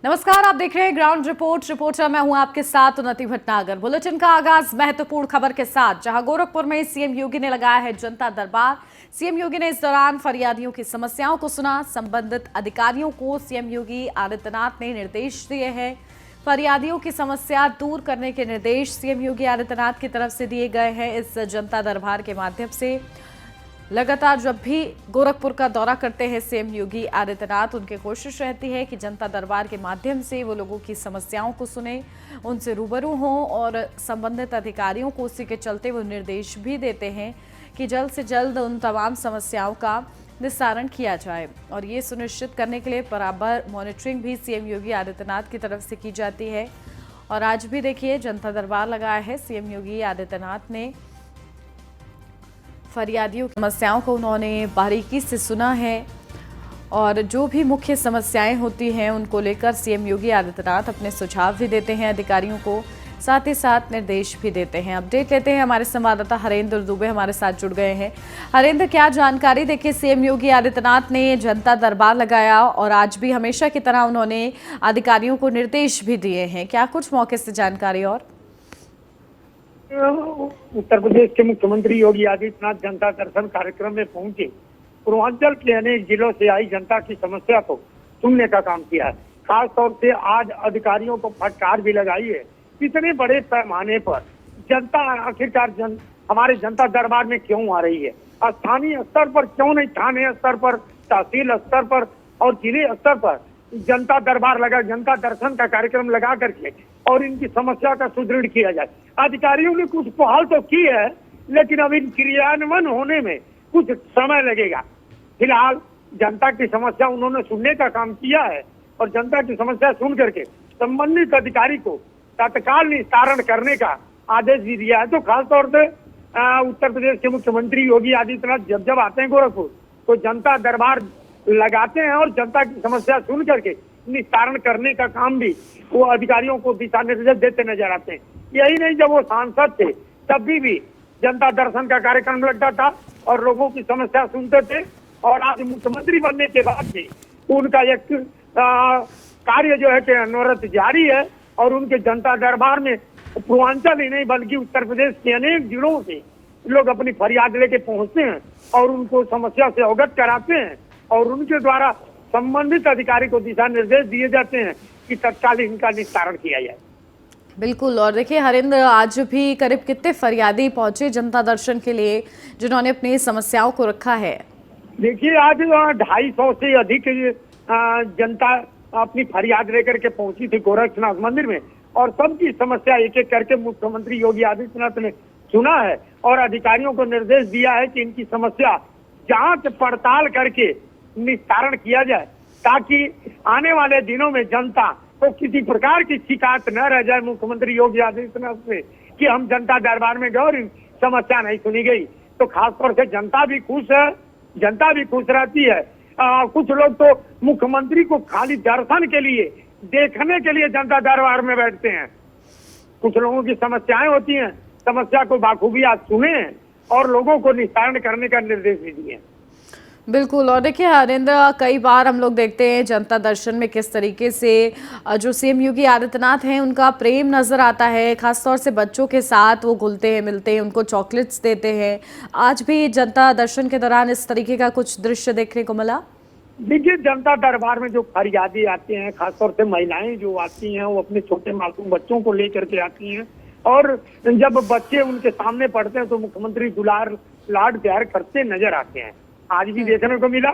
नमस्कार, आप देख रहे हैं ग्राउंड रिपोर्ट। रिपोर्टर मैं हूं आपके साथ उन्नति भटनागर। बुलेटिन का आगाज महत्वपूर्ण खबर के साथ, जहां गोरखपुर में सीएम योगी ने लगाया है जनता दरबार। सीएम योगी ने इस दौरान फरियादियों की समस्याओं को सुना। संबंधित अधिकारियों को सीएम योगी आदित्यनाथ ने निर्देश दिए हैं। फरियादियों की समस्या दूर करने के निर्देश सीएम योगी आदित्यनाथ की तरफ से दिए गए हैं। इस जनता दरबार के माध्यम से लगातार जब भी गोरखपुर का दौरा करते हैं सीएम योगी आदित्यनाथ, उनकी कोशिश रहती है कि जनता दरबार के माध्यम से वो लोगों की समस्याओं को सुने, उनसे रूबरू हों और संबंधित अधिकारियों को उसी के चलते वो निर्देश भी देते हैं कि जल्द से जल्द उन तमाम समस्याओं का निस्तारण किया जाए। और ये सुनिश्चित करने के लिए बराबर मॉनिटरिंग भी सीएम योगी आदित्यनाथ की तरफ से की जाती है। और आज भी देखिए जनता दरबार लगाया है सीएम योगी आदित्यनाथ ने। फरियादियों की समस्याओं को उन्होंने बारीकी से सुना है और जो भी मुख्य समस्याएं होती हैं उनको लेकर सीएम योगी आदित्यनाथ अपने सुझाव भी देते हैं अधिकारियों को, साथ ही साथ निर्देश भी देते हैं। अपडेट लेते हैं, हमारे संवाददाता हरेंद्र दुबे हमारे साथ जुड़ गए हैं। हरेंद्र, क्या जानकारी? देखिए, सीएम योगी आदित्यनाथ ने जनता दरबार लगाया और आज भी हमेशा की तरह उन्होंने अधिकारियों को निर्देश भी दिए हैं। क्या कुछ मौके से जानकारी? और उत्तर प्रदेश के मुख्यमंत्री योगी आदित्यनाथ जनता दर्शन कार्यक्रम में पहुंचे पूर्वांचल के अनेक जिलों से आई जनता की समस्या को सुनने का काम किया है। खास तौर से आज अधिकारियों को फटकार भी लगाई है। इतने बड़े पैमाने पर जनता आखिरकार हमारे जनता दरबार में क्यों आ रही है? स्थानीय स्तर पर क्यों नहीं, थाने स्तर पर, तहसील स्तर पर और जिले स्तर पर जनता दरबार लगा, जनता दर्शन का कार्यक्रम लगा करके और इनकी समस्या का सुदृढ़ किया जाए। अधिकारियों ने कुछ पहल तो की है, लेकिन अब इन क्रियान्वयन होने में कुछ समय लगेगा। फिलहाल जनता की समस्या उन्होंने सुनने का काम किया है और जनता की समस्या सुन करके संबंधित अधिकारी को तत्काल निस्तारण करने का आदेश भी दिया है। तो खासतौर से उत्तर प्रदेश के मुख्यमंत्री योगी आदित्यनाथ जब जब आते हैं गोरखपुर तो जनता दरबार लगाते हैं और जनता की समस्या सुन करके निस्तारण करने का काम भी वो अधिकारियों को दिशा निर्देश देते नजर आते हैं। यही नहीं, जब वो सांसद थे तब भी जनता दर्शन का कार्यक्रम लगता था और लोगों की समस्या सुनते थे। और आज मुख्यमंत्री बनने के बाद भी उनका एक कार्य जो है कि अनवरत जारी है और उनके जनता दरबार में पूर्वांचल ही नहीं बल्कि उत्तर प्रदेश के अनेक जिलों से लोग अपनी फरियाद लेके पहुंचते हैं और उनको समस्या से अवगत कराते हैं और उनके द्वारा संबंधित अधिकारी को दिशा निर्देश दिए जाते हैं कि तत्काल इनका निस्तारण किया जाए। बिल्कुल। और देखिए हरेंद्र, आज भी करीब कितने फरियादी पहुंचे जनता दर्शन के लिए जिन्होंने अपनी समस्याओं को रखा है? देखिए, आज 250 से अधिक जनता अपनी फरियाद लेकर के पहुंची थी गोरखनाथ मंदिर में और सबकी समस्या एक एक करके मुख्यमंत्री योगी आदित्यनाथ ने सुना है और अधिकारियों को निर्देश दिया है कि इनकी समस्या जांच पड़ताल करके निस्तारण किया जाए ताकि आने वाले दिनों में जनता को किसी प्रकार की शिकायत न रह जाए मुख्यमंत्री योगी आदित्यनाथ से कि हम जनता दरबार में गए और समस्या नहीं सुनी गई। तो खासतौर से जनता भी खुश है, जनता भी खुश रहती है। कुछ लोग तो मुख्यमंत्री को खाली दर्शन के लिए, देखने के लिए जनता दरबार में बैठते हैं। कुछ लोगों की समस्याएं होती हैं, समस्या को बाखूबी आज सुने और लोगों को निस्तारण करने का निर्देश भी दिए। बिल्कुल। और देखिए हरेंद्र, कई बार हम लोग देखते हैं जनता दर्शन में किस तरीके से जो सीएम योगी आदित्यनाथ हैं उनका प्रेम नजर आता है। खासतौर से बच्चों के साथ वो घुलते हैं, मिलते हैं, उनको चॉकलेट्स देते हैं। आज भी जनता दर्शन के दौरान इस तरीके का कुछ दृश्य देखने को मिला। देखिए, जनता दरबार में जो फरियादी आते हैं, खासतौर से महिलाएं जो आती हैं, वो अपने छोटे मासूम बच्चों को लेकर के आती हैं और जब बच्चे उनके सामने पढ़ते हैं तो मुख्यमंत्री दुलार लाड प्यार करते नजर आते हैं। आज भी देखने को मिला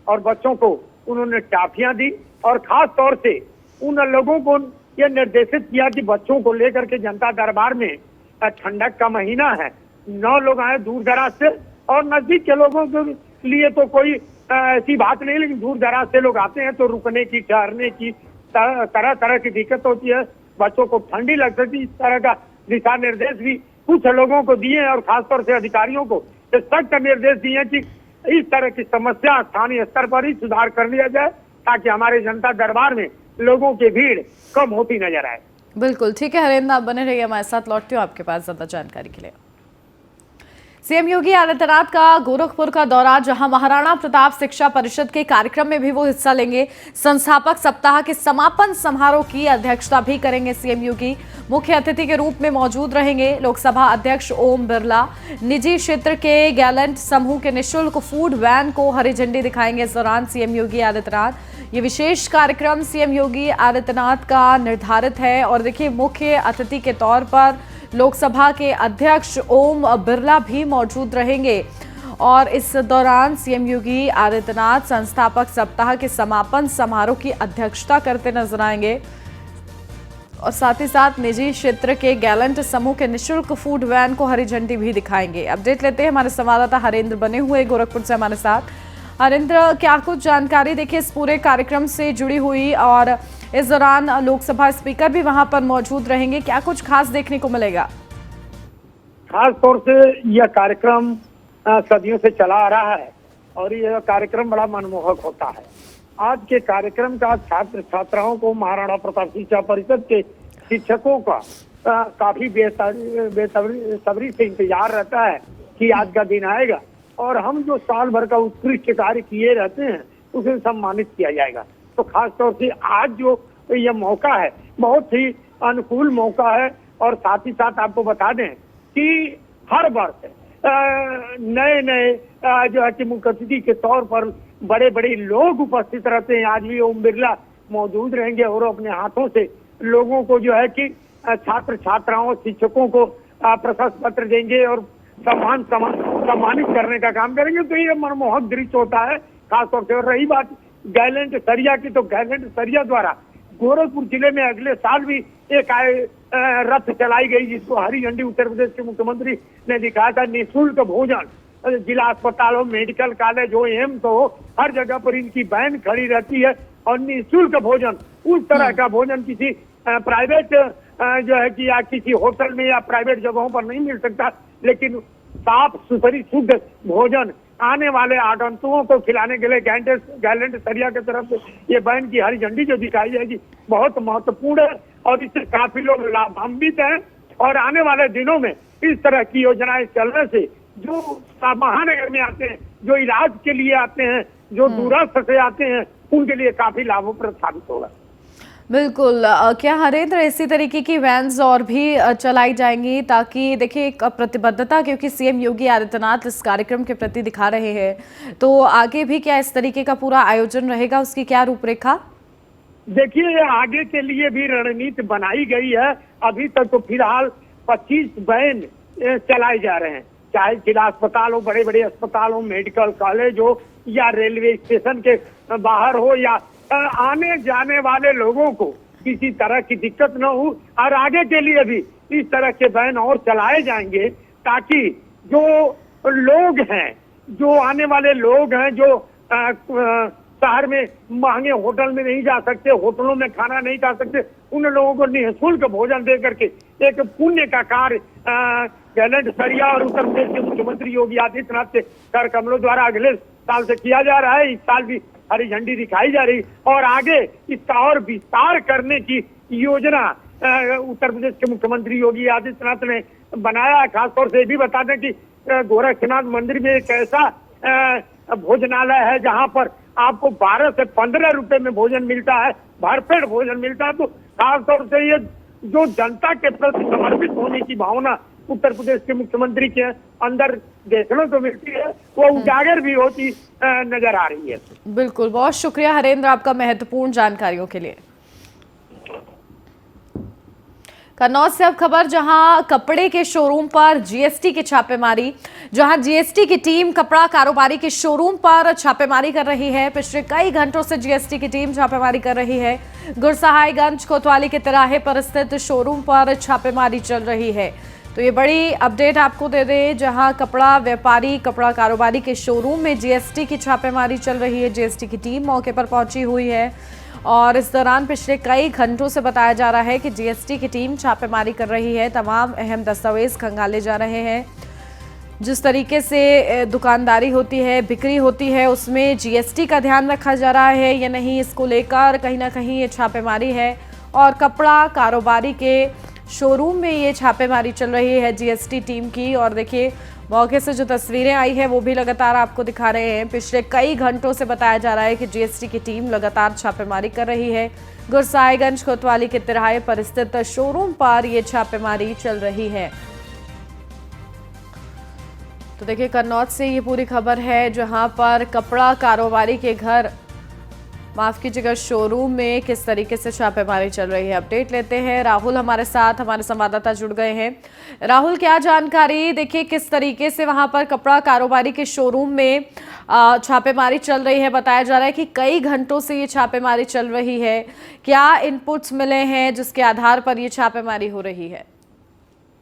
और बच्चों को उन्होंने टॉफियां दी और खास तौर से उन लोगों को यह निर्देशित किया कि बच्चों को लेकर के जनता दरबार में, ठंडक का महीना है, 9 लोग आए दूर दराज से और नजदीक के लोगों के लिए तो कोई ऐसी बात नहीं, लेकिन दूर दराज से लोग आते हैं तो रुकने की, ठहरने की तरह तरह की दिक्कत होती है। बच्चों को ठंडी लग सकती, इस तरह का दिशा निर्देश भी कुछ लोगों को दिए और खासतौर से अधिकारियों को सख्त निर्देश दिए कि इस तरह की समस्या स्थानीय स्तर पर ही सुधार कर लिया जाए ताकि हमारे जनता दरबार में लोगों की भीड़ कम होती नजर आए। बिल्कुल ठीक है हरेंद्र, आप बने रहिए हमारे साथ, लौटते हो आपके पास ज्यादा जानकारी के लिए। सीएम योगी आदित्यनाथ का गोरखपुर का दौरा, जहां महाराणा प्रताप शिक्षा परिषद के कार्यक्रम में भी वो हिस्सा लेंगे। संस्थापक सप्ताह के समापन समारोह की अध्यक्षता भी करेंगे सीएम योगी। मुख्य अतिथि के रूप में मौजूद रहेंगे लोकसभा अध्यक्ष ओम बिरला। निजी क्षेत्र के गैलेंट समूह के निःशुल्क फूड वैन को हरी झंडी दिखाएंगे इस दौरान सीएम योगी आदित्यनाथ। ये विशेष कार्यक्रम सीएम योगी आदित्यनाथ का निर्धारित है और देखिए, मुख्य अतिथि के तौर पर लोकसभा के अध्यक्ष ओम बिरला भी मौजूद रहेंगे और इस दौरान सीएम योगी आदित्यनाथ संस्थापक सप्ताह के समापन समारोह की अध्यक्षता करते नजर आएंगे और साथ ही साथ निजी क्षेत्र के गैलेंट समूह के निःशुल्क फूड वैन को हरी झंडी भी दिखाएंगे। अपडेट लेते हैं, हमारे संवाददाता हरेंद्र बने हुए गोरखपुर से हमारे साथ। हरेंद्र, क्या कुछ जानकारी देखिए इस पूरे कार्यक्रम से जुड़ी हुई, और इस दौरान लोकसभा स्पीकर भी वहां पर मौजूद रहेंगे, क्या कुछ खास देखने को मिलेगा? खास तौर से यह कार्यक्रम सदियों से चला आ रहा है और यह कार्यक्रम बड़ा मनमोहक होता है। आज के कार्यक्रम का छात्र छात्राओं को महाराणा प्रताप शिक्षा परिषद के शिक्षकों का काफी बेसब्री से इंतजार रहता है कि आज का दिन आएगा और हम जो साल भर का उत्कृष्ट कार्य किए रहते हैं उसे सम्मानित किया जाएगा। तो खास तौर से आज जो यह मौका है बहुत ही अनुकूल मौका है और साथ ही साथ आपको बता दें कि हर वर्ष नए नए जो है कि मुख्य अतिथि के तौर पर बड़े बड़े लोग उपस्थित रहते हैं। आज भी ओम बिरला मौजूद रहेंगे और अपने हाथों से लोगों को जो है कि छात्र छात्राओं शिक्षकों को प्रशस्ति पत्र देंगे और सम्मानित करने का काम करेंगे। तो ये मनमोहक दृश्य होता है खासतौर से। और रही बात गैलेंट सरिया की, तो गैलेंट सरिया द्वारा गोरखपुर जिले में अगले साल भी एक रथ चलाई गई जिसको हरी झंडी उत्तर प्रदेश के मुख्यमंत्री ने दिखाया था। निःशुल्क भोजन जिला अस्पताल हो, मेडिकल कॉलेज हो, एम्स हो, हर जगह पर इनकी वैन खड़ी रहती है और निःशुल्क भोजन, उस तरह का भोजन किसी प्राइवेट जो है कि या किसी होटल में या प्राइवेट जगहों पर नहीं मिल सकता, लेकिन साफ सुथरी शुद्ध भोजन आने वाले आगंतुकों को खिलाने के लिए गैलेंट सरिया की तरफ से ये वैन की हरी झंडी जो दिखाई जाएगी बहुत महत्वपूर्ण है और इससे काफी लोग लाभान्वित हैं। और आने वाले दिनों में इस तरह की योजनाएं चलने से जो महानगर में आते हैं, जो इलाज के लिए आते हैं, जो दूरस्थ से आते हैं, उनके लिए काफी लाभप्रद साबित होगा। बिल्कुल। क्या हरेंद्र इसी तरीके की वैन्स और भी चलाई जाएंगी, ताकि देखिए एक प्रतिबद्धता क्योंकि सीएम योगी आदित्यनाथ इस कार्यक्रम के प्रति दिखा रहे हैं, तो आगे भी क्या इस तरीके का पूरा आयोजन रहेगा, उसकी क्या रूपरेखा? देखिए, आगे के लिए भी रणनीति बनाई गई है। अभी तक तो फिलहाल 25 वैन चलाए जा रहे हैं, चाहे जिला अस्पताल हो, बड़े बड़े अस्पताल हो, मेडिकल कॉलेज हो या रेलवे स्टेशन के बाहर हो, या आने जाने वाले लोगों को किसी तरह की दिक्कत न हो। और आगे के लिए भी इस तरह के वैन और चलाए जाएंगे ताकि जो लोग हैं, जो आने वाले लोग हैं, जो शहर में महंगे होटल में नहीं जा सकते, होटलों में खाना नहीं खा सकते, उन लोगों को निःशुल्क भोजन दे करके एक पुण्य का कार्य गैलेंट सरिया और उत्तर प्रदेश के मुख्यमंत्री योगी आदित्यनाथ के कर कमलों द्वारा अगले साल से किया जा रहा है। इस साल भी हरी झंडी दिखाई जा रही और आगे इसका और विस्तार करने की योजना उत्तर प्रदेश के मुख्यमंत्री योगी आदित्यनाथ ने बनाया है। खासतौर से ये भी बता दें कि गोरखनाथ मंदिर में एक ऐसा भोजनालय है जहां पर आपको 12 से 15 रुपए में भोजन मिलता है, भरपेट भोजन मिलता है। तो खासतौर से ये जो जनता के प्रति समर्पित होने की भावना उत्तर प्रदेश के मुख्यमंत्री के अंदर देखने को मिलती है, वो उजागर भी होती नजर आ रही है। बिल्कुल, बहुत शुक्रिया हरेंद्र आपका महत्वपूर्ण जानकारियों के लिए। कन्नौज से अब खबर, जहां कपड़े के शोरूम पर जीएसटी की छापेमारी, जहां जीएसटी की टीम कपड़ा कारोबारी के शोरूम पर छापेमारी कर रही है। पिछले कई घंटों से जीएसटी की टीम छापेमारी कर रही है। गुरसहायगंज कोतवाली के तिराहे पर स्थित शोरूम पर छापेमारी चल रही है। तो ये बड़ी अपडेट आपको दे दें, जहां कपड़ा व्यापारी, कपड़ा कारोबारी के शोरूम में जीएसटी की छापेमारी चल रही है। जीएसटी की टीम मौके पर पहुंची हुई है और इस दौरान पिछले कई घंटों से बताया जा रहा है कि जीएसटी की टीम छापेमारी कर रही है। तमाम अहम दस्तावेज खंगाले जा रहे हैं। जिस तरीके से दुकानदारी होती है, बिक्री होती है, उसमें जीएसटी का ध्यान रखा जा रहा है या नहीं, इसको लेकर कहीं ना कहीं ये छापेमारी है। और कपड़ा कारोबारी के शोरूम में ये छापेमारी चल रही है जीएसटी टीम की। और देखिए, मौके से जो तस्वीरें आई है वो भी लगातार आपको दिखा रहे हैं। पिछले कई घंटों से बताया जा रहा है कि जीएसटी की टीम लगातार छापेमारी कर रही है। गुरसाईगंज कोतवाली के तिराहे पर स्थित शोरूम पर ये छापेमारी चल रही है। तो देखिए, कन्नौज से ये पूरी खबर है, जहां पर कपड़ा कारोबारी के घर, माफ कीजिएगा, शोरूम में किस तरीके से छापेमारी चल रही है। अपडेट लेते हैं। राहुल हमारे साथ, हमारे संवाददाता जुड़ गए हैं। राहुल, क्या जानकारी? देखिए, किस तरीके से वहां पर कपड़ा कारोबारी के शोरूम में छापेमारी चल रही है। बताया जा रहा है कि कई घंटों से ये छापेमारी चल रही है। क्या इनपुट्स मिले हैं जिसके आधार पर ये छापेमारी हो रही है?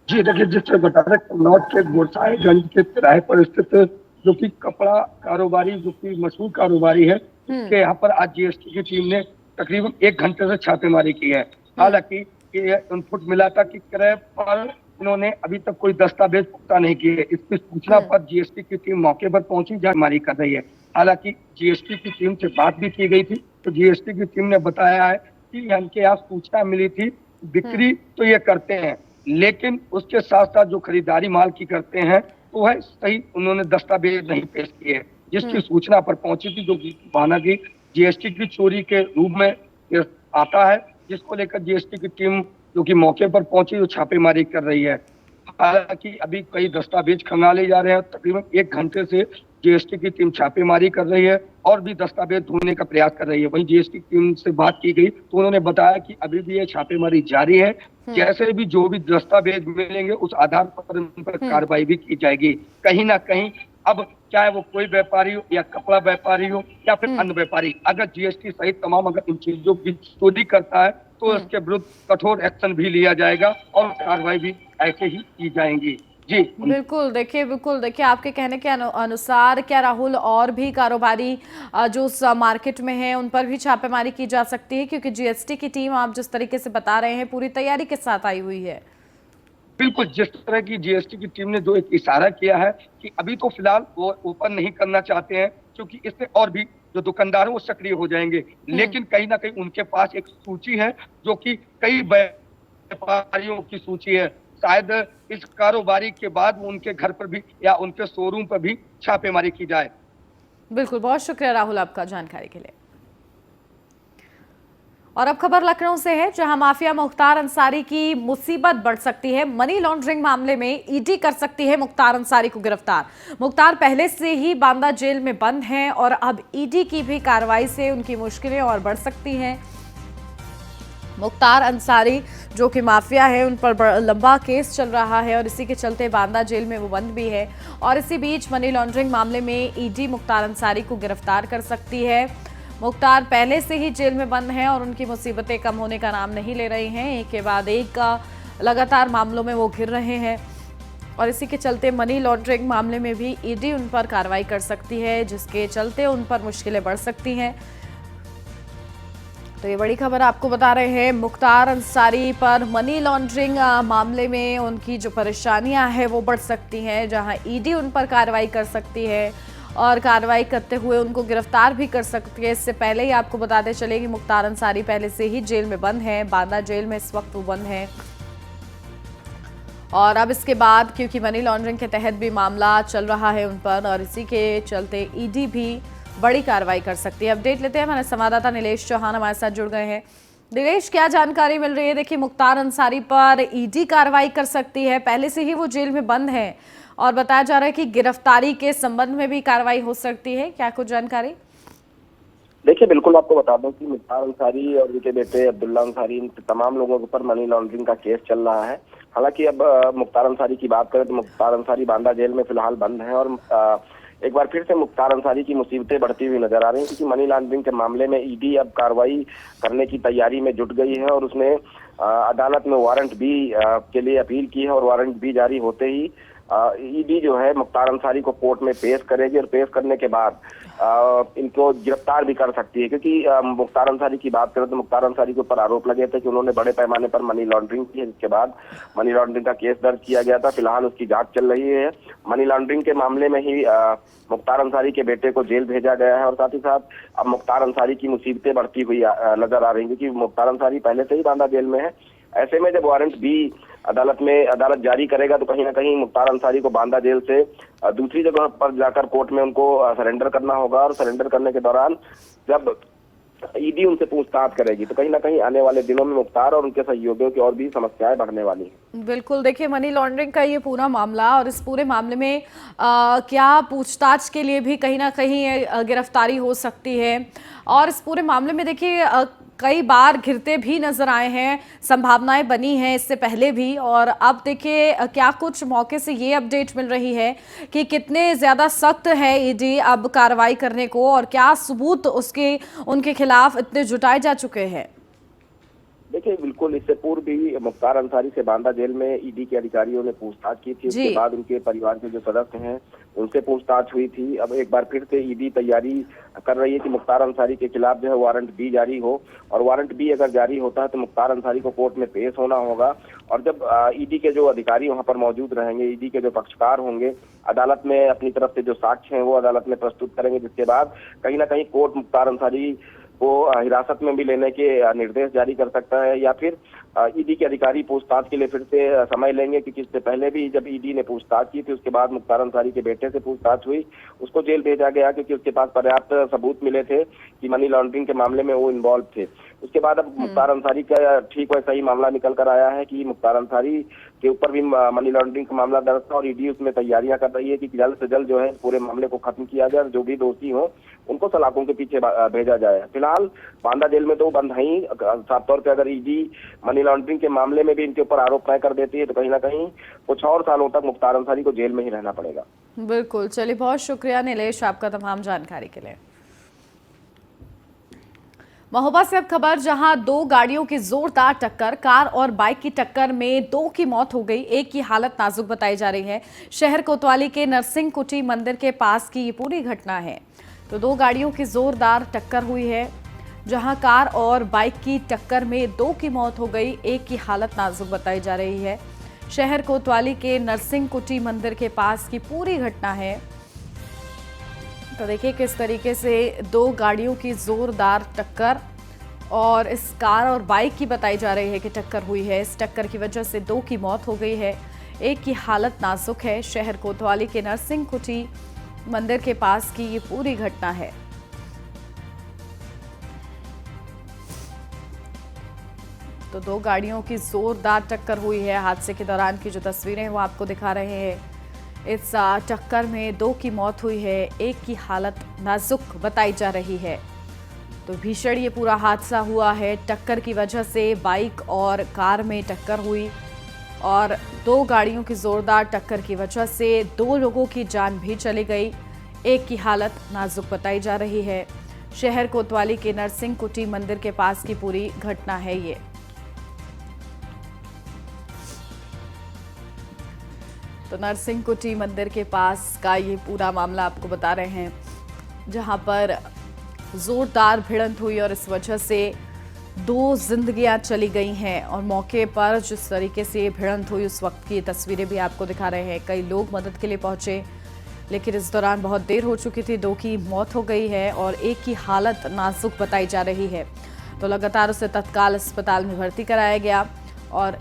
जी देखिए, जिससे बता रहे कन्नौज के गोरसाईगंज के तिराहे पर स्थित जो कि कपड़ा कारोबारी, जो कि मशहूर कारोबारी है, के यहाँ पर आज जीएसटी की टीम ने तकरीबन 1 घंटे से छापेमारी की है। हालांकि ये इनपुट मिला था कि क्रय पर इन्होंने अभी तक कोई दस्तावेज पुख्ता नहीं किए। इसकी सूचना पर जीएसटी की टीम मौके पर पहुंची, छापेमारी कर रही है। हालांकि जीएसटी की टीम से बात भी की गई थी, तो जीएसटी की टीम ने बताया है कि इनके यहाँ सूचना मिली थी, बिक्री तो ये करते हैं, लेकिन उसके साथ साथ जो खरीदारी माल की करते हैं वो है सही, उन्होंने दस्तावेज नहीं पेश किए। जिसकी सूचना पर पहुंची थी, जो माना कि जीएसटी की चोरी के रूप में ये आता है, जिसको लेकर जीएसटी की टीम जो कि मौके पर पहुंची, जो छापेमारी कर रही है। हालांकि अभी कई दस्तावेज खंगाले जा रहे हैं। तकरीबन 1 घंटे से जीएसटी की टीम छापेमारी कर रही है और भी दस्तावेज ढूंढने का प्रयास कर रही है। वहीं जीएसटी की टीम से बात की गई तो उन्होंने बताया कि अभी भी ये छापेमारी जारी है। जैसे भी जो भी दस्तावेज मिलेंगे उस आधार पर उन पर कार्रवाई भी की जाएगी। कहीं ना कहीं अब चाहे वो कोई व्यापारी हो या कपड़ा व्यापारी हो या फिर अन्य व्यापारी, अगर जीएसटी सहित तमाम अगर इन चीजों की चोरी करता है तो उसके विरुद्ध कठोर एक्शन भी लिया जाएगा और कार्रवाई भी ऐसे ही की जाएंगी। जी बिल्कुल। देखिए, आपके कहने के अनुसार क्या राहुल, और भी कारोबारी जो मार्केट में है उन पर भी छापेमारी की जा सकती है? क्योंकि जीएसटी की टीम, आप जिस तरीके से बता रहे हैं, पूरी तैयारी के साथ आई हुई है। बिल्कुल, जिस तरह की जीएसटी की टीम ने जो एक इशारा किया है कि अभी तो फिलहाल वो ओपन नहीं करना चाहते हैं, क्योंकि इससे और भी जो दुकानदार हैं वो सक्रिय हो जाएंगे। लेकिन कहीं ना कहीं उनके पास एक सूची है, जो कि कई व्यापारियों की सूची है। शायद इस कारोबारी के बाद उनके घर पर भी या उनके शोरूम पर भी छापेमारी की जाए। बिल्कुल, बहुत शुक्रिया राहुल आपका जानकारी के लिए। और अब खबर लखनऊ से है, जहां माफिया मुख्तार अंसारी की मुसीबत बढ़ सकती है। मनी लॉन्ड्रिंग मामले में ईडी कर सकती है मुख्तार अंसारी को गिरफ्तार। मुख्तार पहले से ही बांदा जेल में बंद हैं और अब ईडी की भी कार्रवाई से उनकी मुश्किलें और बढ़ सकती हैं। मुख्तार अंसारी जो कि माफिया है, उन पर लंबा केस चल रहा है और इसी के चलते बांदा जेल में वो बंद भी है। और इसी बीच मनी लॉन्ड्रिंग मामले में ईडी मुख्तार अंसारी को गिरफ्तार कर सकती है। मुख्तार पहले से ही जेल में बंद हैं और उनकी मुसीबतें कम होने का नाम नहीं ले रही हैं। एक के बाद एक लगातार मामलों में वो घिर रहे हैं और इसी के चलते मनी लॉन्ड्रिंग मामले में भी ईडी उन पर कार्रवाई कर सकती है, जिसके चलते उन पर मुश्किलें बढ़ सकती हैं। तो ये बड़ी खबर आपको बता रहे हैं। मुख्तार अंसारी पर मनी लॉन्ड्रिंग मामले में उनकी जो परेशानियां हैं वो बढ़ सकती हैं, जहां ईडी उन पर कार्रवाई कर सकती है और कार्रवाई करते हुए उनको गिरफ्तार भी कर सकती है। इससे पहले ही आपको बताते चले कि मुख्तार अंसारी पहले से ही जेल में बंद है। बांदा जेल में इस वक्त वो बंद है और अब इसके बाद क्योंकि मनी लॉन्ड्रिंग के तहत भी मामला चल रहा है उन पर, और इसी के चलते ईडी भी बड़ी कार्रवाई कर सकती है। अपडेट लेते हैं, हमारे संवाददाता नीलेश चौहान हमारे साथ जुड़ गए हैं। नीलेश, क्या जानकारी मिल रही है? देखिए, मुख्तार अंसारी पर ईडी कार्रवाई कर सकती है, पहले से ही वो जेल में बंद है और बताया जा रहा है कि गिरफ्तारी के संबंध में भी कार्रवाई हो सकती है। क्या कुछ जानकारी? देखिए, बिल्कुल आपको बता दूं कि मुख्तार अंसारी और उनके बेटे अब्दुल्ला अंसारी, इन तमाम लोगों के ऊपर मनी लॉन्ड्रिंग का केस चल रहा है। हालांकि अब मुख्तार अंसारी की बात करें तो मुख्तार अंसारी बांदा जेल में फिलहाल बंद है और एक बार फिर से मुख्तार अंसारी की मुसीबतें बढ़ती हुई नजर आ रही हैं, क्योंकि मनी लॉन्ड्रिंग के मामले में ईडी अब कार्रवाई करने की तैयारी में जुट गई है और उसने अदालत में वारंट भी के लिए अपील की है और वारंट भी जारी होते ही ईडी जो है मुख्तार अंसारी को कोर्ट में पेश करेगी और पेश करने के बाद इनको गिरफ्तार भी कर सकती है। क्योंकि मुख्तार अंसारी की बात करें तो मुख्तार अंसारी के ऊपर आरोप लगे थे कि उन्होंने बड़े पैमाने पर मनी लॉन्ड्रिंग की है, जिसके बाद मनी लॉन्ड्रिंग का केस दर्ज किया गया था। फिलहाल उसकी जांच चल रही है। मनी लॉन्ड्रिंग के मामले में ही मुख्तार अंसारी के बेटे को जेल भेजा गया है और साथ ही साथ अब मुख्तार अंसारी की मुसीबतें बढ़ती हुई नजर आ रही है, क्योंकि मुख्तार अंसारी पहले से ही बांदा जेल में है। ऐसे में जब वारंट भी अदालत जारी करेगा तो कहीं ना कहीं मुख्तार अंसारी को बांदा जेल से दूसरी जगह पर जाकर कोर्ट में उनको सरेंडर करना होगा, और सरेंडर करने के दौरान जब ईडी उनसे पूछताछ करेगी तो कहीं ना कहीं आने वाले दिनों में मुख्तार और उनके सहयोगियों की और भी समस्याएं बढ़ने वाली हैं। बिल्कुल, देखिए मनी लॉन्ड्रिंग का ये पूरा मामला, और इस पूरे मामले में क्या पूछताछ के लिए भी कहीं ना कहीं गिरफ्तारी हो सकती है, और इस पूरे मामले में देखिए कई बार घिरते भी नजर आए हैं, संभावनाएं बनी हैं इससे पहले भी, और अब देखिए क्या कुछ मौके से ये अपडेट मिल रही है कि कितने ज्यादा सख्त है ईडी अब कार्रवाई करने को, और क्या सबूत उनके खिलाफ इतने जुटाए जा चुके हैं। देखिए बिल्कुल, इससे पूर्व भी मुख्तार अंसारी से बांदा जेल में ईडी के अधिकारियों ने पूछताछ की थी। उसके बाद उनके परिवार के जो सदस्य हैं उनसे पूछताछ हुई थी। अब एक बार फिर से ईडी तैयारी कर रही है कि मुख्तार अंसारी के खिलाफ जो है वारंट बी जारी हो, और वारंट बी अगर जारी होता है तो मुख्तार अंसारी को कोर्ट में पेश होना होगा, और जब ईडी के जो अधिकारी वहां पर मौजूद रहेंगे, ईडी के जो पक्षकार होंगे, अदालत में अपनी तरफ से जो साक्ष्य हैं वो अदालत में प्रस्तुत करेंगे, जिसके बाद कहीं ना कहीं कोर्ट मुख्तार अंसारी को हिरासत में भी लेने के निर्देश जारी कर सकता है, या फिर ईडी के अधिकारी पूछताछ के लिए फिर से समय लेंगे, क्योंकि इससे पहले भी जब ईडी ने पूछताछ की थी उसके बाद मुख्तार अंसारी के बेटे से पूछताछ हुई, उसको जेल भेजा गया क्योंकि उसके पास पर्याप्त सबूत मिले थे कि मनी लॉन्ड्रिंग के मामले में वो इन्वॉल्व थे। उसके बाद अब मुख्तार अंसारी का ठीक वैसा ही मामला निकल कर आया है कि मुख्तार अंसारी के ऊपर भी मनी लॉन्ड्रिंग का मामला दर्ज था, और ईडी उसमें तैयारियां कर रही है कि जल्द से जल्द जो है पूरे मामले को खत्म किया जाए, जो भी दोषी हो उनको सलाखों के पीछे भेजा जाए। फिलहाल बांदा जेल में तो बंद है ही, साफ तौर पर अगर ईडी मनी लॉन्ड्रिंग के मामले में भी इनके ऊपर आरोप तय कर देती है तो कहीं ना कहीं कुछ और सालों तक मुख्तार अंसारी को जेल में ही रहना पड़ेगा। बिल्कुल, चलिए बहुत शुक्रिया नीलेश आपका तमाम जानकारी के लिए। महोबा से अब खबर, जहां दो गाड़ियों की जोरदार टक्कर, कार और बाइक की टक्कर में दो की मौत हो गई, एक की हालत नाजुक बताई जा रही है। शहर कोतवाली के नरसिंह कुटी मंदिर के पास की ये पूरी घटना है। तो दो गाड़ियों की जोरदार टक्कर हुई है, जहां कार और बाइक की टक्कर में दो की मौत हो गई, एक की हालत नाजुक बताई जा रही है। शहर कोतवाली के नरसिंह कुटी मंदिर के पास की पूरी घटना है। तो देखिए किस तरीके से दो गाड़ियों की जोरदार टक्कर, और इस कार और बाइक की बताई जा रही है कि टक्कर हुई है। इस टक्कर की वजह से दो की मौत हो गई है, एक की हालत नाजुक है। शहर कोतवाली के नरसिंह कुटी मंदिर के पास की ये पूरी घटना है। तो दो गाड़ियों की जोरदार टक्कर हुई है। हादसे के दौरान की जो तस्वीरें वो आपको दिखा रहे हैं। इस टक्कर में दो की मौत हुई है, एक की हालत नाजुक बताई जा रही है। तो भीषण ये पूरा हादसा हुआ है। टक्कर की वजह से बाइक और कार में टक्कर हुई, और दो गाड़ियों की जोरदार टक्कर की वजह से दो लोगों की जान भी चली गई, एक की हालत नाजुक बताई जा रही है। शहर कोतवाली के नरसिंह कुटी मंदिर के पास की पूरी घटना है ये। तो नरसिंह कुटी मंदिर के पास का ये पूरा मामला आपको बता रहे हैं, जहां पर जोरदार भिड़ंत हुई और इस वजह से दो जिंदगियां चली गई हैं। और मौके पर जिस तरीके से ये भिड़ंत हुई उस वक्त की तस्वीरें भी आपको दिखा रहे हैं। कई लोग मदद के लिए पहुंचे, लेकिन इस दौरान बहुत देर हो चुकी थी, दो की मौत हो गई है और एक की हालत नाजुक बताई जा रही है। तो लगातार उसे तत्काल अस्पताल में भर्ती कराया गया और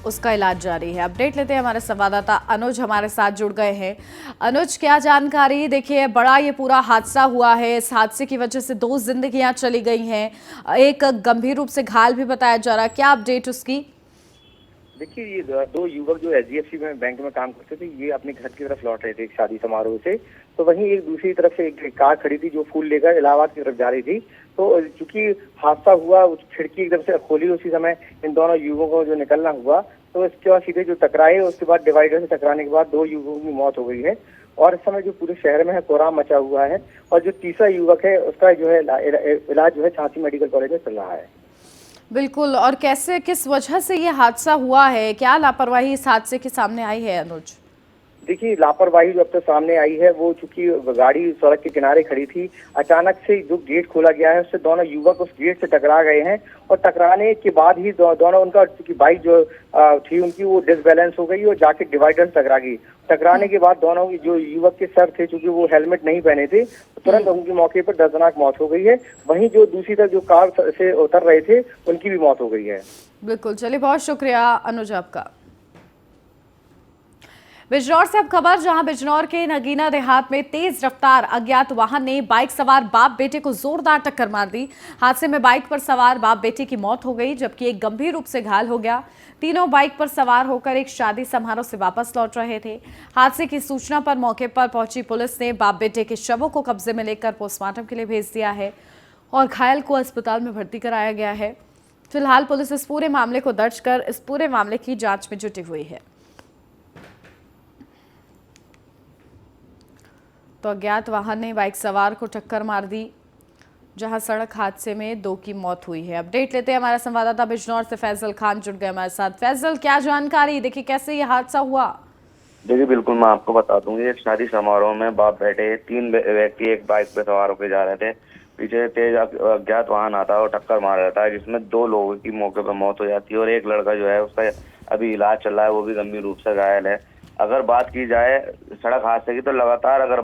उसका इलाज जारी है। अपडेट लेते हैं, हमारे संवाददाता अनुज हमारे साथ जुड़ गए हैं। अनुज, क्या जानकारी? देखिए बड़ा ये पूरा हादसा हुआ है, इस हादसे की वजह से दो जिंदगियां चली गई हैं, एक गंभीर रूप से घायल भी बताया जा रहा है, क्या अपडेट उसकी? देखिए ये दो युवक जो HDFC में बैंक में काम करते थे, ये अपने घर की तरफ लौट रहे थे एक शादी समारोह से। तो वहीं एक दूसरी तरफ से एक कार खड़ी थी जो फूल लेकर इलाहाबाद की तरफ जा रही थी। तो चूंकि हादसा हुआ, उस खिड़की एकदम से खोली उसी समय इन दोनों युवकों को जो निकलना हुआ, तो इसके बाद सीधे जो टकराए, उसके बाद डिवाइडर से टकराने के बाद दो युवकों की मौत हो गई है। और इस समय जो पूरे शहर में है कोहराम मचा हुआ है, और जो तीसरा युवक है उसका जो है इलाज जो है झांसी मेडिकल कॉलेज में चल रहा है। बिल्कुल, और कैसे, किस वजह से ये हादसा हुआ है, क्या लापरवाही इस हादसे के सामने आई है अनुज? देखिए लापरवाही जो अब तक सामने आई है वो, चूंकि गाड़ी सड़क के किनारे खड़ी थी, अचानक से जो गेट खोला गया है उससे दोनों युवक उस गेट से टकरा गए हैं और टकराने के बाद ही दोनों उनका चूंकि बाइक जो थी उनकी वो डिसबैलेंस हो गई और जाके डिवाइडर से टकरा गई। टकराने के बाद दोनों जो युवक के सर थे, चूंकि वो हेलमेट नहीं पहने थे, तो तुरंत उनकी मौके पर दर्दनाक मौत हो गई है। वहीं जो दूसरी तरफ जो कार से उतर रहे थे उनकी भी मौत हो गई है। बिल्कुल, चलिए बहुत शुक्रिया अनुज आपका। बिजनौर से अब खबर, जहां बिजनौर के नगीना देहात में तेज रफ्तार अज्ञात वाहन ने बाइक सवार बाप बेटे को जोरदार टक्कर मार दी। हादसे में बाइक पर सवार बाप बेटे की मौत हो गई, जबकि एक गंभीर रूप से घायल हो गया। तीनों बाइक पर सवार होकर एक शादी समारोह से वापस लौट रहे थे। हादसे की सूचना पर मौके पर पहुंची पुलिस ने बाप बेटे के शवों को कब्जे में लेकर पोस्टमार्टम के लिए भेज दिया है और घायल को अस्पताल में भर्ती कराया गया है। फिलहाल पुलिस इस पूरे मामले को दर्ज कर इस पूरे मामले की जांच में जुटी हुई है। तो अज्ञात वाहन ने बाइक सवार को टक्कर मार दी, जहां सड़क हादसे में 2 की मौत हुई है। अपडेट लेते हैं, हमारा संवाददाता बिजनौर से फैजल खान जुड़ गए हमारे साथ। फैजल, क्या जानकारी, देखिए कैसे ये हादसा हुआ? देखिए बिल्कुल मैं आपको बता दूंगी। एक शादी समारोह में बाप बेटे 3 व्यक्ति एक बाइक पे सवार होकर जा रहे थे। पीछे तेज अज्ञात वाहन आता है और टक्कर मार जाता है, जिसमें 2 लोगों की मौके पर मौत हो जाती है और एक लड़का जो है उसका अभी इलाज चल रहा है, वो भी गंभीर रूप से घायल है। अगर बात की जाए सड़क हादसे की, तो लगातार अगर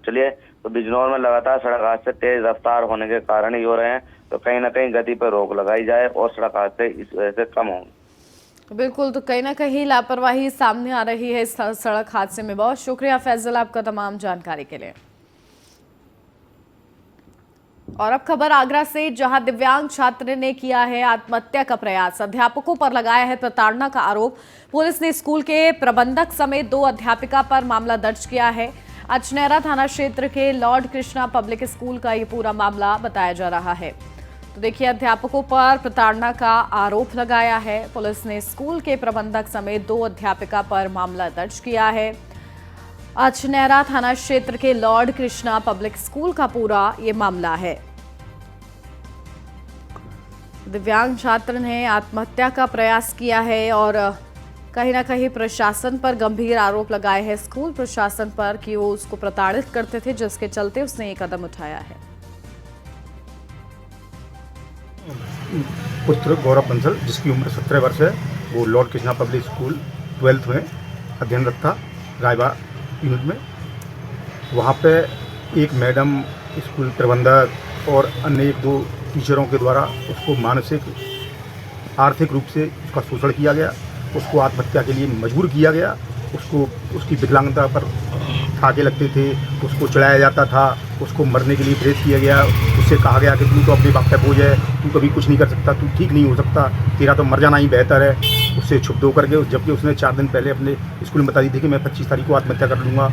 चलिए तो बिजनौर में लगातार सड़क हादसे तेज रफ्तार होने के कारण ही हो रहे हैं, तो कहीं ना कहीं गति पर रोक लगाई जाए और सड़क हादसे इस वजह से कम होंगे। बिल्कुल, तो कहीं ना कहीं लापरवाही सामने आ रही है इस सड़क हादसे में। बहुत शुक्रिया फैजल आपका तमाम जानकारी के लिए। और अब खबर आगरा से, जहां दिव्यांग छात्र ने किया है आत्महत्या का प्रयास। अध्यापकों पर लगाया है प्रताड़ना का आरोप। पुलिस ने स्कूल के प्रबंधक समेत 2 अध्यापिका पर मामला दर्ज किया है। अचनेरा थाना क्षेत्र के लॉर्ड कृष्णा पब्लिक स्कूल का ये पूरा मामला बताया जा रहा है। तो देखिए, अध्यापकों पर प्रताड़ना का आरोप लगाया है। पुलिस ने स्कूल के प्रबंधक समेत 2 अध्यापिका पर मामला दर्ज किया है। अचनेरा थाना क्षेत्र के लॉर्ड कृष्णा पब्लिक स्कूल का पूरा ये मामला है। दिव्यांग छात्र ने आत्महत्या का प्रयास किया है और कहीं ना कहीं प्रशासन पर गंभीर आरोप लगाए हैं, स्कूल प्रशासन पर, कि वो उसको प्रताड़ित करते थे, जिसके चलते उसने ये कदम उठाया है। पुत्र गौरव बंसल, जिसकी उम्र 17 वर्ष है, वो Lord Krishna public school 12th में अध्ययनरत था, रायबा यूनिट में। वहाँ पे एक मैडम, स्कूल प्रबंधक और अन्य 1-2 टीचरों के द्वारा उसको मानसिक आर्थिक रूप से उसका शोषण किया गया, उसको आत्महत्या के लिए मजबूर किया गया। उसको उसकी विकलांगता पर ठाके लगते थे, उसको चढ़ाया जाता था, उसको मरने के लिए प्रेरित किया गया। उससे कहा गया कि तू तो अपने बाप का बोझ है, तू कभी कुछ नहीं कर सकता, तू ठीक नहीं हो सकता, तेरा तो मर जाना ही बेहतर है। उससे क्षुब्ध होकर के, जबकि उसने 4 दिन पहले अपने स्कूल में बता दी थी कि मैं 25 तारीख को आत्महत्या कर लूँगा।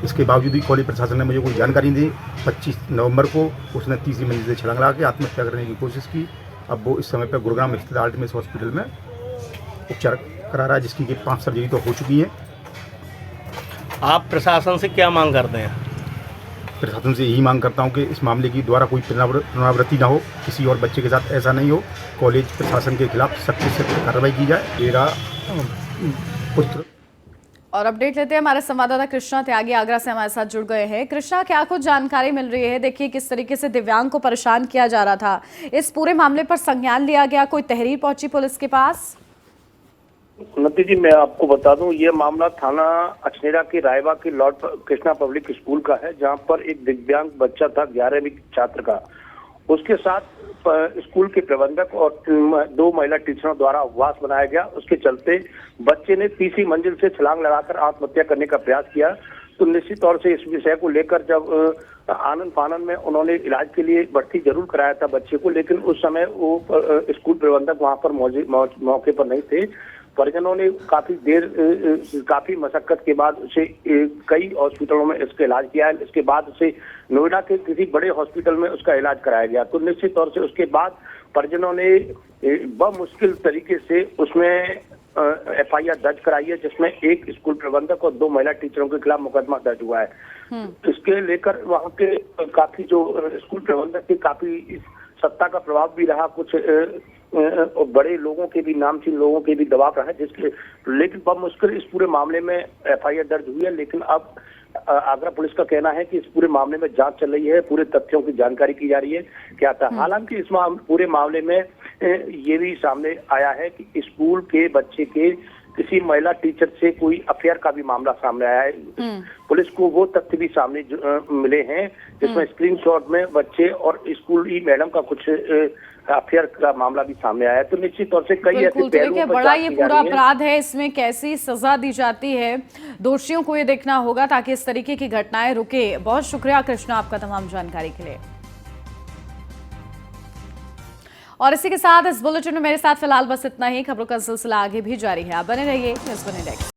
इसके बावजूद भी कॉलेज प्रशासन ने मुझे कोई जानकारी दी। 25 नवंबर को उसने तीसरी मंजिल से छलांग लगा के आत्महत्या करने की कोशिश की। अब वो इस समय पर गुरुग्राम स्थित आर्टिमिस हॉस्पिटल में उपचार करा रहा है, जिसकी कि 5 सर्जरी तो हो चुकी हैं। आप प्रशासन से क्या मांग करते हैं? प्रशासन से यही मांग करता हूं कि इस मामले की द्वारा कोई पुनरावृत्ति ना हो, किसी और बच्चे के साथ ऐसा नहीं हो। कॉलेज प्रशासन के खिलाफ सख्त से सख्त कार्रवाई की जाए। मेरा पुत्र। और अपडेट लेते हैं, हमारे संवाददाता कृष्णा त्यागी आगरा से हमारे साथ जुड़ गए हैं। कृष्णा, क्या कुछ जानकारी मिल रही है? देखिए किस तरीके से दिव्यांग को परेशान किया जा रहा था, इस पूरे मामले पर संज्ञान लिया गया, कोई तहरीर पहुंची पुलिस के पास? उन्नति जी, मैं आपको बता दूं, ये मामला थाना अचनेरा के रायबा के लॉर्ड कृष्णा पब्लिक स्कूल का है, जहां पर एक दिव्यांग बच्चा था 11वीं छात्र का। उसके साथ स्कूल के प्रबंधक और 2 महिला टीचरों द्वारा उपवास बनाया गया। उसके चलते बच्चे ने तीसरी मंजिल से छलांग लगाकर आत्महत्या करने का प्रयास किया। तो निश्चित तौर से इस विषय को लेकर जब आनंद फानन में उन्होंने इलाज के लिए भर्ती जरूर कराया था बच्चे को, लेकिन उस समय वो स्कूल प्रबंधक वहां पर मौके पर नहीं थे। परिजनों ने काफी मशक्कत के बाद उसे कई हॉस्पिटलों में इसका इलाज किया है। इसके बाद उसे नोएडा के किसी बड़े हॉस्पिटल में उसका इलाज कराया गया। तो निश्चित तौर से उसके बाद परिजनों ने बमुश्किल तरीके से उसमें FIR दर्ज कराई है, जिसमें एक स्कूल प्रबंधक और 2 महिला टीचरों के खिलाफ मुकदमा दर्ज हुआ है। इसके लेकर वहाँ के काफी जो स्कूल प्रबंधक के काफी सत्ता का प्रभाव भी रहा। कुछ बड़े लोगों के भी, नामचीन लोगों के भी दबाव रहा है, जिसके लेकिन बमुश्किल इस पूरे मामले में एफआईआर दर्ज हुई है। लेकिन अब आगरा पुलिस का कहना है कि इस पूरे मामले में जांच चल रही है, पूरे तथ्यों की जानकारी की जा रही है क्या था। हालांकि इस पूरे मामले में ये भी सामने आया है कि स्कूल के बच्चे के किसी महिला टीचर से कोई अफेयर का भी मामला सामने आया है। पुलिस को वो तथ्य भी सामने मिले हैं जिसमें स्क्रीनशॉट में बच्चे और स्कूल ही मैडम का कुछ अफेयर का मामला भी सामने आया है। तो निश्चित तौर से कई ऐसे पहलुओं पर बड़ा ये पूरा अपराध है, इसमें कैसी सजा दी जाती है दोषियों को ये देखना होगा ताकि इस तरीके की घटनाएं रुके। बहुत शुक्रिया कृष्णा आपका तमाम जानकारी के लिए। और इसी के साथ इस बुलेटिन में मेरे साथ फिलहाल बस इतना ही। खबरों का सिलसिला आगे भी जारी है, आप बने रहिए न्यूज़ 1 इंडेक्स।